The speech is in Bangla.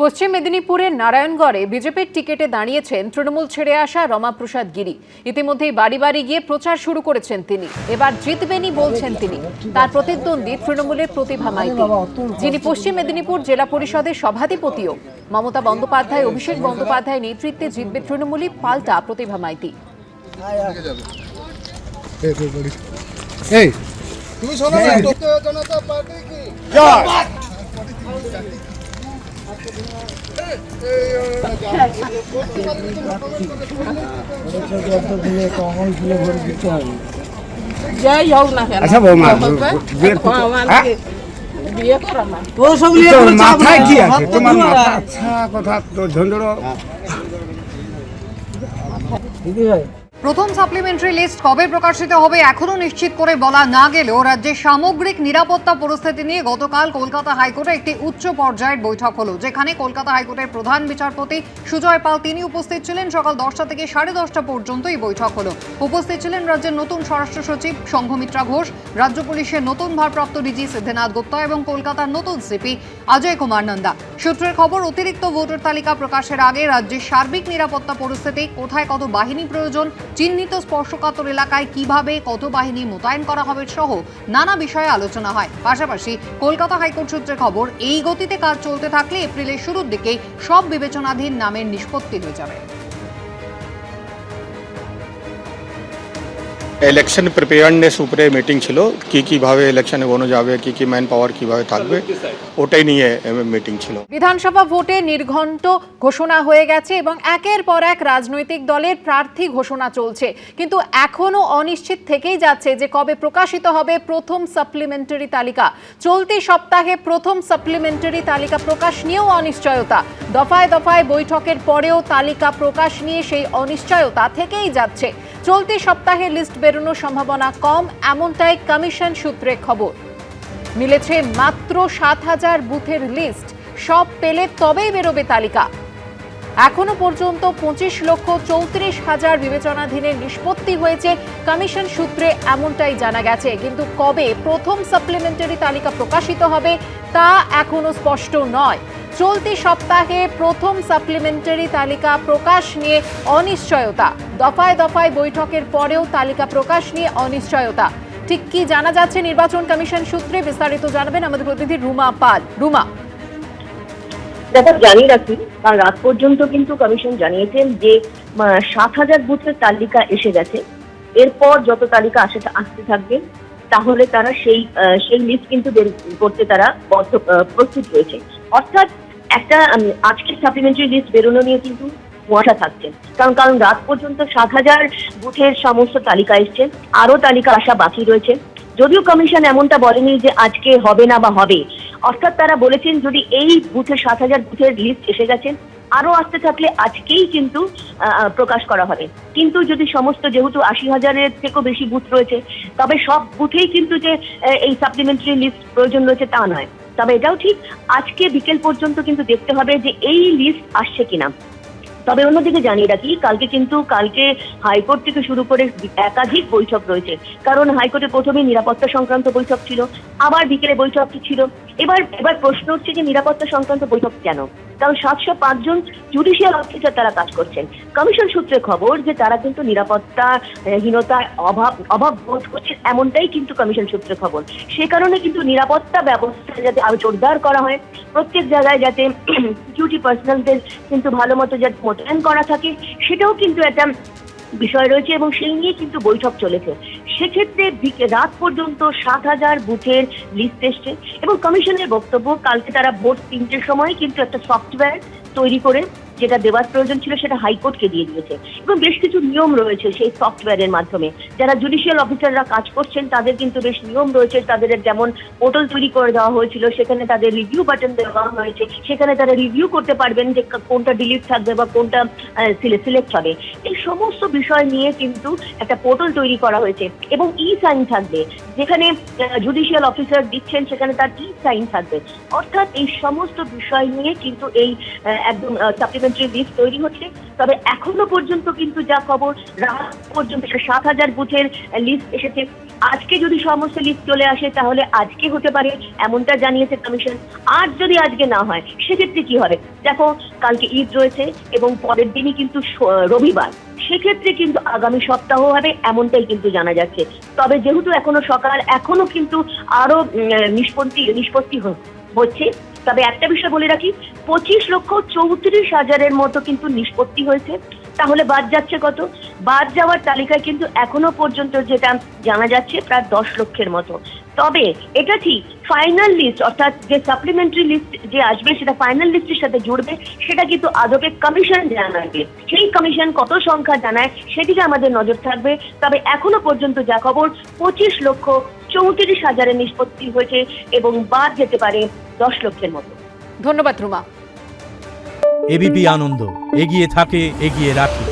পশ্চিম মেদিনীপুরের নারায়ণগড়ে বিজেপির টিকিটে দাঁড়িয়েছেন তৃণমূল ছেড়ে আসা রমাপ্রসাদ গিরি। ইতিমধ্যেই বাড়ি বাড়ি গিয়ে প্রচার শুরু করেছেন তিনি। এবার জিতবেনই বলছেন তিনি। তার প্রতিদ্বন্দ্বী তৃণমূলের প্রতিভা মাইতি, যিনি পশ্চিম মেদিনীপুর জেলা পরিষদের সভাধিপতিও। মমতা বন্দ্যোপাধ্যায়, অভিষেক বন্দ্যোপাধ্যায় নেতৃত্বে জিতবে তৃণমূলই, পাল্টা প্রতিভা মাইতি। তুমি শোনো না, ভারতীয় জনতা পার্টি কি যাই হোক না কেন, আচ্ছা বৌমা, বিয়ে করা না তো সব নিয়ে মাথায় কি আছে তোমার? মাথা আচ্ছা কথা তো ঝঞ্ঝড়। দিদি ভাই, প্রথম সাপ্লিমেন্টারি লিস্ট কবে প্রকাশিত হবে এখনো নিশ্চিত করে বলা না গেলেও রাজ্যের সামগ্রিক নিরাপত্তা পরিস্থিতি নিয়ে গতকাল কলকাতা হাইকোর্টে একটি উচ্চ পর্যায়ের বৈঠক হলো, যেখানে কলকাতা হাইকোর্টের প্রধান বিচারপতি সুজয় পাল তিনি উপস্থিত ছিলেন। সকাল 10টা থেকে 10:30 পর্যন্ত এই বৈঠক হলো। উপস্থিত ছিলেন রাজ্যের নতুন স্বরাষ্ট্র সচিব সংঘমিত্রা ঘোষ, রাজ্য পুলিশের নতুন ভারপ্রাপ্ত ডিজি সিদ্ধিনাথ গুপ্তা এবং কলকাতার নতুন সিপি অজয় কুমার নন্দা। সূত্রের খবর, অতিরিক্ত ভোটার তালিকা প্রকাশের আগে রাজ্যের সার্বিক নিরাপত্তা পরিস্থিতি, কোথায় কত বাহিনী প্রয়োজন, চিহ্নিত স্পর্শকাতর এলাকায় কিভাবে কত বাহিনী মোতায়েন করা হবে সহ নানা বিষয়ে আলোচনা হয়। পাশাপাশি কলকাতা হাইকোর্ট সূত্রে খবর, এই গতিতে কাজ চলতে থাকলে এপ্রিলের শুরুর দিকেই সব বিবেচনাধীন নামের নিষ্পত্তি হয়ে যাবে। ইলেকশন প্রিপেয়ারনেস উপরে মিটিং ছিল, কিভাবে ইলেকশনে এগোনো যাবে, কি ম্যান পাওয়ার কিভাবে থাকবে, ওটাই নিয়ে মিটিং ছিল। বিধানসভা ভোটে নির্ঘণ্ট ঘোষণা হয়ে গেছে এবং একের পর এক রাজনৈতিক দলের প্রার্থী ঘোষণা চলছে, কিন্তু এখনো অনিশ্চিত থেকেই যাচ্ছে যে কবে প্রকাশিত হবে প্রথম সাপ্লিমেন্টারি তালিকা। চলতি সপ্তাহে প্রথম সাপ্লিমেন্টারি তালিকা প্রকাশ নিয়েও অনিশ্চয়তা। দফায় দফায় বৈঠকের পরেও তালিকা প্রকাশ নিয়ে সেই অনিশ্চয়তা থেকেই যাচ্ছে। চলতি সপ্তাহে লিস্ট বেরোনোর সম্ভাবনা কম, এমনটাই কমিশন সূত্রে খবর। মিলেছে মাত্র 7,000 বুথের লিস্ট, সব পেলে তবেই বেরোবে তালিকা। এখনো পর্যন্ত 25,34,000 বিবেচনাধীনের নিষ্পত্তি হয়েছে, কমিশন সূত্রে এমনটাই জানা গেছে। কিন্তু কবে প্রথম সাপ্লিমেন্টারি তালিকা প্রকাশিত হবে তা এখনো স্পষ্ট নয়। চলতি সপ্তাহে প্রথম সাপ্লিমেন্টারি তালিকা প্রকাশ নিয়ে অনিশ্চয়তা। দফায় দফায় বৈঠকের পরেও তালিকা প্রকাশ নিয়ে অনিশ্চয়তা। ঠিক কি জানা যাচ্ছে নির্বাচন কমিশন সূত্রে, বিস্তারিত জানাবেন আমাদের প্রতিনিধি রুমা পাল। রুমা, ব্যাপার জানিয়ে রাখি, কারণ রাত পর্যন্ত কিন্তু কমিশন জানিয়েছেন যে 7,000 বুথের তালিকা এসে গেছে। এরপর যত তালিকা আসতে থাকবে তাহলে তারা সেই লিস্ট কিন্তু বের করতে তারা প্রস্তুত রয়েছে। অর্থাৎ একটা আজকের সাপ্লিমেন্টারি লিস্ট বেরোনো নিয়ে কিন্তু কুয়াশা থাকছে, কারণ রাত পর্যন্ত 7,000 বুথের সমস্ত তালিকা এসছে, আরো তালিকা আসা বাকি রয়েছে। যদিও কমিশন এমনটা বলেনি যে আজকে হবে না বা হবে, অর্থাৎ তারা বলেছেন যদি এই বুথের 7,000 বুথের লিস্ট এসে গেছে, আরো আসতে থাকলে আজকেই কিন্তু প্রকাশ করা হবে। কিন্তু যদি সমস্ত, যেহেতু 80,000-এর থেকেও বেশি বুথ রয়েছে, তবে সব বুথেই কিন্তু যে এই সাপ্লিমেন্টারি লিস্ট প্রয়োজন রয়েছে তা নয়। তবে এটাও ঠিক, আজকে বিকেল পর্যন্ত কিন্তু দেখতে হবে যে এই লিস্ট আসছে কিনা। তবে অন্যদিকে জানিয়ে রাখি, কালকে হাইকোর্ট থেকে শুরু করে একাধিক বৈঠক রয়েছে, কারণ হাইকোর্টে প্রথমে নিরাপত্তা সংক্রান্ত বৈঠক ছিল, আবার বিকেলে বৈঠকটি ছিল। এবার প্রশ্ন হচ্ছে যে নিরাপত্তা সংক্রান্ত বৈঠক কেন? কারণ 705 জন জুডিশিয়াল অফিসার তারা কাজ করছেন। কমিশন সূত্রে খবর যে তারা কিন্তু নিরাপত্তাহীনতার অভাব বোধ করছে, এমনটাই কিন্তু কমিশন সূত্রে খবর। সে কারণে কিন্তু নিরাপত্তা ব্যবস্থা যাতে আরো জোরদার করা হয়, প্রত্যেক জায়গায় যাতে সিকিউরিটি পার্সোনালদের কিন্তু ভালো মতো যাতে মোতায়েন করা থাকে, সেটাও কিন্তু একটা বিষয় রয়েছে এবং সেই নিয়ে কিন্তু বৈঠক চলেছে। সেক্ষেত্রে রাত পর্যন্ত 7,000 বুথের লিস্ট এসছে এবং কমিশনের বক্তব্য, কালকে তারা ভোর 3টের সময় কিন্তু একটা সফটওয়্যার তৈরি করে যেটা দেওয়ার প্রয়োজন ছিল সেটা হাইকোর্টকে দিয়ে দিয়েছে এবং বেশ কিছু নিয়ম রয়েছে সেই সফটওয়্যারের মাধ্যমে। যারা জুডিশিয়াল অফিসাররা কাজ করছেন তাদের কিন্তু বেশ নিয়ম রয়েছে, তাদের যেমন পোর্টাল তৈরি করে দেওয়া হয়েছিল, সেখানে তাদের রিভিউ বাটন দেওয়া হয়েছে, সেখানে তারা রিভিউ করতে পারবেন যে কোনটা ডিলিট থাকবে বা কোনটা সিলেক্ট হবে। এই সমস্ত বিষয় নিয়ে কিন্তু একটা পোর্টাল তৈরি করা হয়েছে এবং সাইন থাকবে, যেখানে জুডিশিয়াল অফিসার দিচ্ছেন সেখানে তার সাইন থাকবে। অর্থাৎ এই সমস্ত বিষয় নিয়ে কিন্তু এই একদম সাপ্লিমেন্টারি সাপ্লিমেন্টারি লিস্ট তৈরি হচ্ছে। তবে এখনো পর্যন্ত কিন্তু যা খবর, রাত পর্যন্ত 7,000 বুথের লিস্ট এসেছে। আজকে যদি সমস্ত লিস্ট চলে আসে তাহলে আজকে হতে পারে, এমনটা জানিয়েছে কমিশন। আর যদি আজকে না হয় সেক্ষেত্রে কি হবে? দেখো, কালকে ঈদ রয়েছে এবং পরের দিনই কিন্তু রবিবার, সেক্ষেত্রে কিন্তু আগামী সপ্তাহ হবে এমনটাই কিন্তু জানা যাচ্ছে। তবে যেহেতু এখনো সকাল, এখনো কিন্তু আরো নিষ্পত্তি হচ্ছে। তবে একটা বিষয় বলে রাখি, 25,34,000 মতো কিন্তু নিষ্পত্তি হয়েছে। তাহলে বাদ যাচ্ছে কত? বাদ যাওয়ার তালিকায় কিন্তু এখনো পর্যন্ত যেটা জানা যাচ্ছে প্রায় 10 লক্ষের মতো। তবে এটা ঠিক, ফাইনাল লিস্ট অর্থাৎ যে সাপ্লিমেন্টারি লিস্ট যে আসবে সেটা ফাইনাল লিস্টের সাথে জুড়বে, সেটা কিন্তু আদপে কমিশন জানাবে। সেই কমিশন কত সংখ্যা জানায় সেদিকে আমাদের নজর থাকবে। তবে এখনো পর্যন্ত যা খবর, 25,34,000 নিষ্পত্তি হয়েছে এবং বাদ যেতে পারে 10 লক্ষের মতো। ধন্যবাদ রুমা। এবিপি আনন্দ, এগিয়ে থাকে, এগিয়ে রাখে।